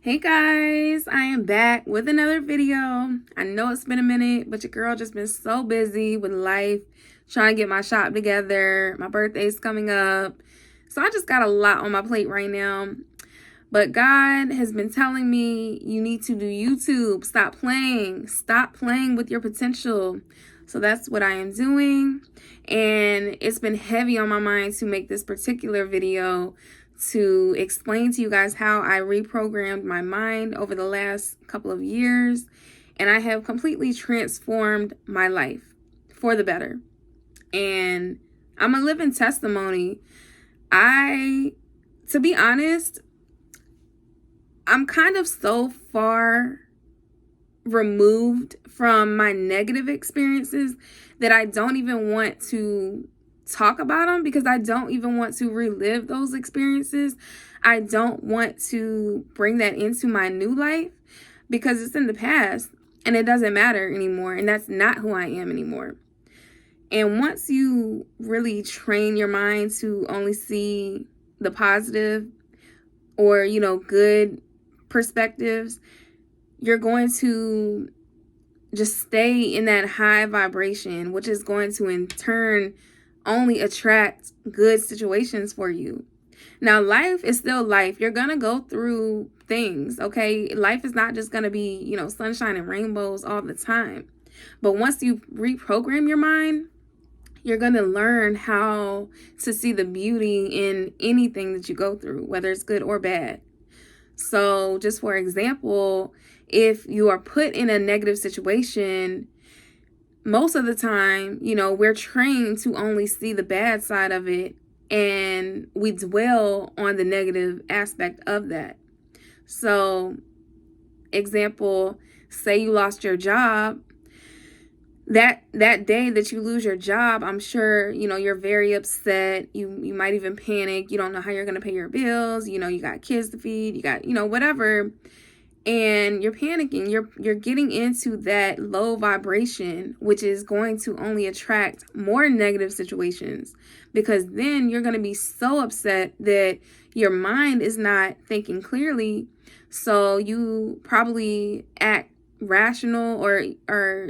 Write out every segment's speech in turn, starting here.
Hey guys, I am back with another video. I know it's been a minute, but your girl just been so busy with life, trying to get my shop together. My birthday's coming up. So I just got a lot on my plate right now. But God has been telling me you need to do YouTube. Stop playing. Stop playing with your potential. So that's what I am doing. And it's been heavy on my mind to make this particular video to explain to you guys how I reprogrammed my mind over the last couple of years. And I have completely transformed my life for the better. And I'm a living testimony. To be honest, I'm kind of so far removed from my negative experiences that I don't even want to talk about them, because I don't even want to relive those experiences. I don't want to bring that into my new life because it's in the past and it doesn't matter anymore, and that's not who I am anymore. And once you really train your mind to only see the positive or, good perspectives, you're going to just stay in that high vibration, which is going to in turn only attract good situations for you. Now, life is still life. You're going to go through things, okay? Life is not just going to be, sunshine and rainbows all the time. But once you reprogram your mind, you're going to learn how to see the beauty in anything that you go through, whether it's good or bad. So just for example, if you are put in a negative situation, most of the time, we're trained to only see the bad side of it, and we dwell on the negative aspect of that. So, example, say you lost your job. That day that you lose your job, I'm sure, you're very upset. You might even panic. You don't know how you're going to pay your bills. You got kids to feed. You got, whatever. And you're panicking. You're getting into that low vibration, which is going to only attract more negative situations, because then you're going to be so upset that your mind is not thinking clearly. So you probably act rational, or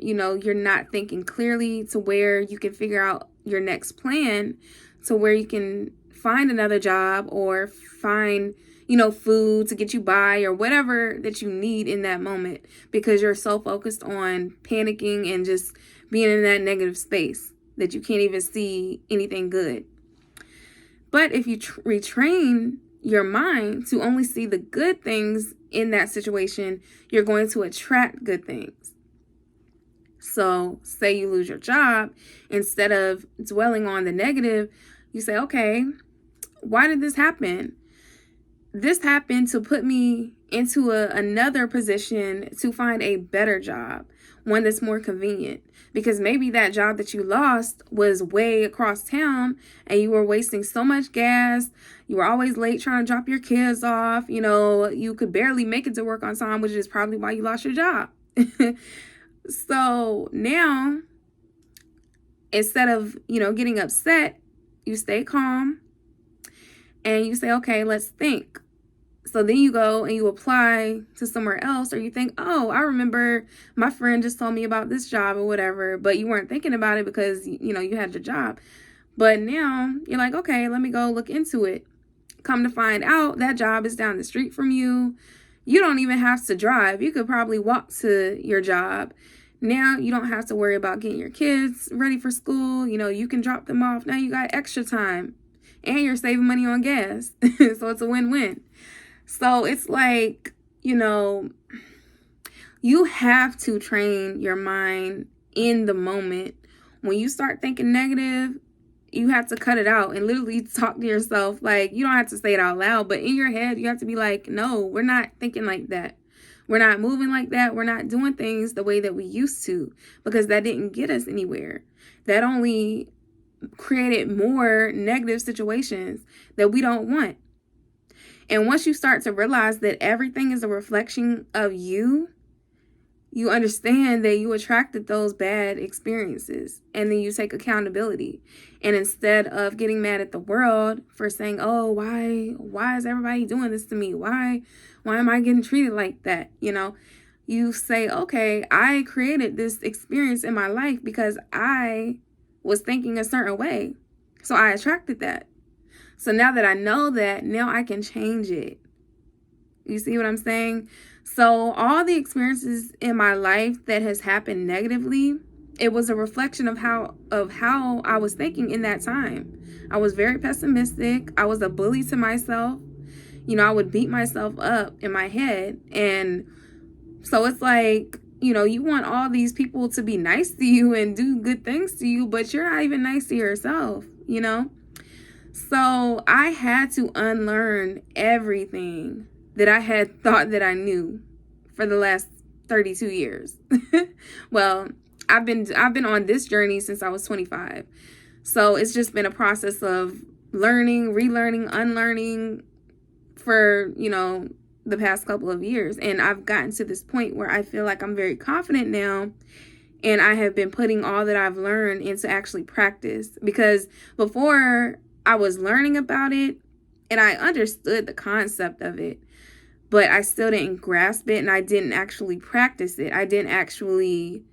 you're not thinking clearly to where you can figure out your next plan, to where you can find another job or find food to get you by, or whatever that you need in that moment, because you're so focused on panicking and just being in that negative space that you can't even see anything good. But if you retrain your mind to only see the good things in that situation, you're going to attract good things. So say you lose your job, instead of dwelling on the negative, you say, okay, why did this happen? This happened to put me into another position to find a better job, one that's more convenient. Because maybe that job that you lost was way across town and you were wasting so much gas. You were always late trying to drop your kids off. You could barely make it to work on time, which is probably why you lost your job. So now, instead of, getting upset, you stay calm and you say, okay, let's think. So then you go and you apply to somewhere else, or you think, oh, I remember my friend just told me about this job or whatever, but you weren't thinking about it because, you had your job. But now you're like, okay, let me go look into it. Come to find out, that job is down the street from you. You don't even have to drive. You could probably walk to your job. Now you don't have to worry about getting your kids ready for school. You can drop them off. Now you got extra time and you're saving money on gas. So it's a win-win. So it's like, you have to train your mind in the moment. When you start thinking negative, you have to cut it out and literally talk to yourself. Like, you don't have to say it out loud, but in your head, you have to be like, no, we're not thinking like that. We're not moving like that. We're not doing things the way that we used to, because that didn't get us anywhere. That only created more negative situations that we don't want. And once you start to realize that everything is a reflection of you, you understand that you attracted those bad experiences, and then you take accountability. And instead of getting mad at the world for saying, oh, why is everybody doing this to me? Why am I getting treated like that? You say, okay, I created this experience in my life because I was thinking a certain way. So I attracted that. So now that I know that, now I can change it. You see what I'm saying? So all the experiences in my life that has happened negatively, it was a reflection of how I was thinking in that time. I was very pessimistic. I was a bully to myself. I would beat myself up in my head. And so it's like, you want all these people to be nice to you and do good things to you, but you're not even nice to yourself, So I had to unlearn everything that I had thought that I knew for the last 32 years. Well, I've been on this journey since I was 25. So it's just been a process of learning, relearning, unlearning for, the past couple of years. And I've gotten to this point where I feel like I'm very confident now. And I have been putting all that I've learned into actually practice. Because before, I was learning about it and I understood the concept of it, but I still didn't grasp it, and I didn't actually practice it. I didn't actually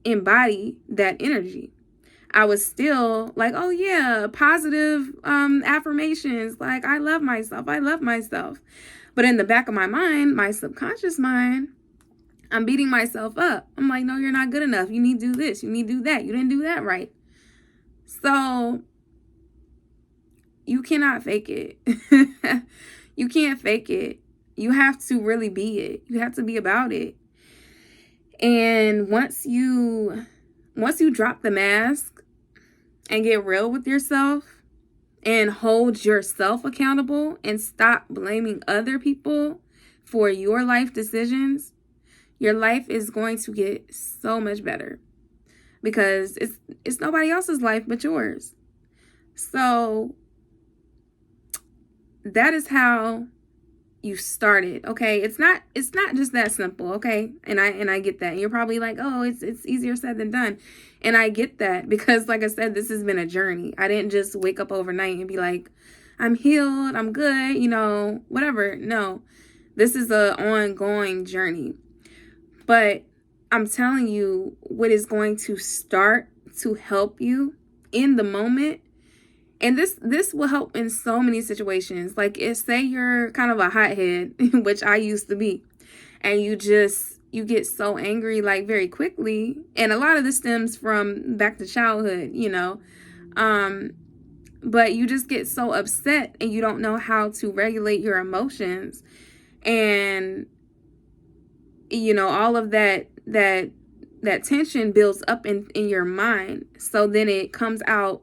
embody that energy. I was still like, oh yeah, positive affirmations, like I love myself. But in the back of my mind, my subconscious mind, I'm beating myself up. I'm like, no, you're not good enough. You need to do this. You need to do that. You didn't do that right. So you cannot fake it. You can't fake it. You have to really be it. You have to be about it. And once you drop the mask and get real with yourself and hold yourself accountable and stop blaming other people for your life decisions, your life is going to get so much better, because it's nobody else's life but yours. So that is how you started. Okay, it's not just that simple. Okay, and I get that. And you're probably like, oh, it's easier said than done, and I get that, because like I said, this has been a journey. I didn't just wake up overnight and be like, I'm healed, I'm good, whatever. No, this is an ongoing journey. But I'm telling you, what is going to start to help you in the moment. And this will help in so many situations. Like, say you're kind of a hothead, which I used to be, and you get so angry like very quickly. And a lot of this stems from back to childhood, but you just get so upset and you don't know how to regulate your emotions. And, all of that tension builds up in your mind. So then it comes out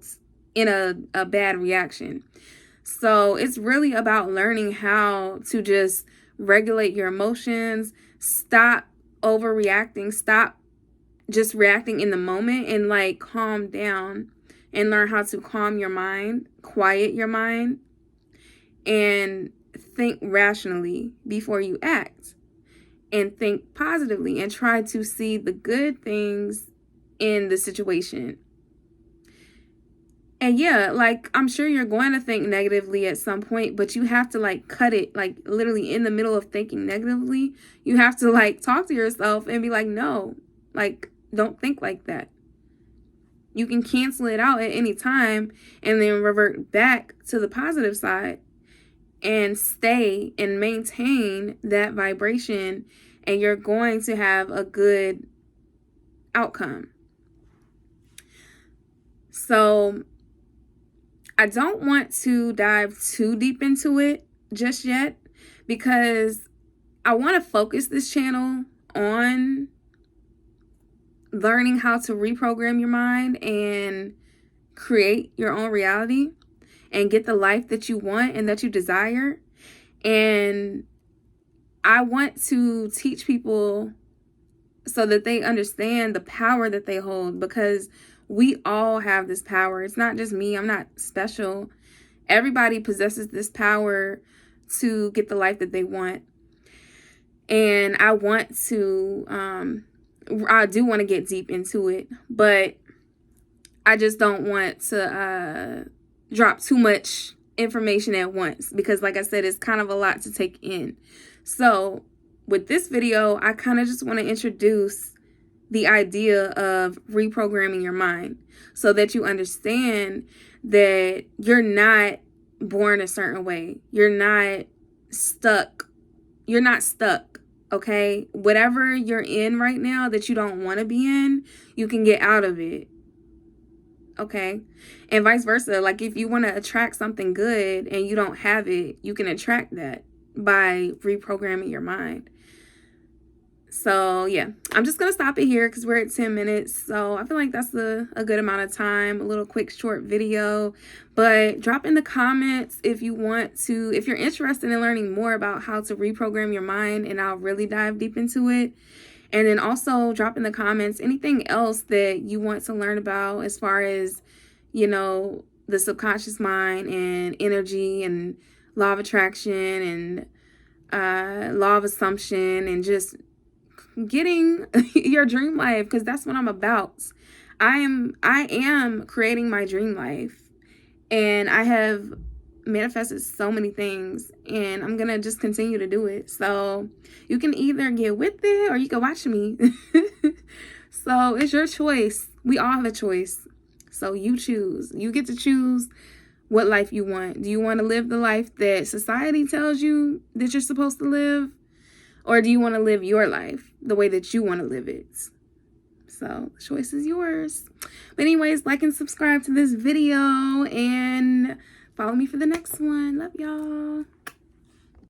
in a bad reaction. So it's really about learning how to just regulate your emotions, stop overreacting, stop just reacting in the moment, and like calm down and learn how to calm your mind, quiet your mind, and think rationally before you act, and think positively and try to see the good things in the situation. And yeah, like, I'm sure you're going to think negatively at some point, but you have to like cut it, like literally in the middle of thinking negatively. You have to like talk to yourself and be like, no, like, don't think like that. You can cancel it out at any time and then revert back to the positive side and stay and maintain that vibration, and you're going to have a good outcome. So I don't want to dive too deep into it just yet, because I want to focus this channel on learning how to reprogram your mind and create your own reality and get the life that you want and that you desire. And I want to teach people so that they understand the power that they hold, because we all have this power. It's not just me. I'm not special. Everybody possesses this power to get the life that they want. And I want to I do want to get deep into it, but I just don't want to drop too much information at once because, like I said, it's kind of a lot to take in. So with this video, I kind of just want to introduce the idea of reprogramming your mind so that you understand that you're not born a certain way. You're not stuck. You're not stuck, okay? Whatever you're in right now that you don't want to be in, you can get out of it, okay? And vice versa. Like if you want to attract something good and you don't have it, you can attract that by reprogramming your mind. So yeah, I'm just going to stop it here because we're at 10 minutes. So I feel like that's a good amount of time, a little quick short video. But drop in the comments if you want to, if you're interested in learning more about how to reprogram your mind, and I'll really dive deep into it. And then also drop in the comments anything else that you want to learn about as far as, you know, the subconscious mind and energy and law of attraction and law of assumption and just getting your dream life, because that's what I'm about. I am creating my dream life, and I have manifested so many things, and I'm gonna just continue to do it. So you can either get with it or you can watch me. So it's your choice. We all have a choice, so you choose. You get to choose what life you want. Do you want to live the life that society tells you that you're supposed to live? Or do you want to live your life the way that you want to live it? So the choice is yours. But anyways, like and subscribe to this video and follow me for the next one. Love y'all.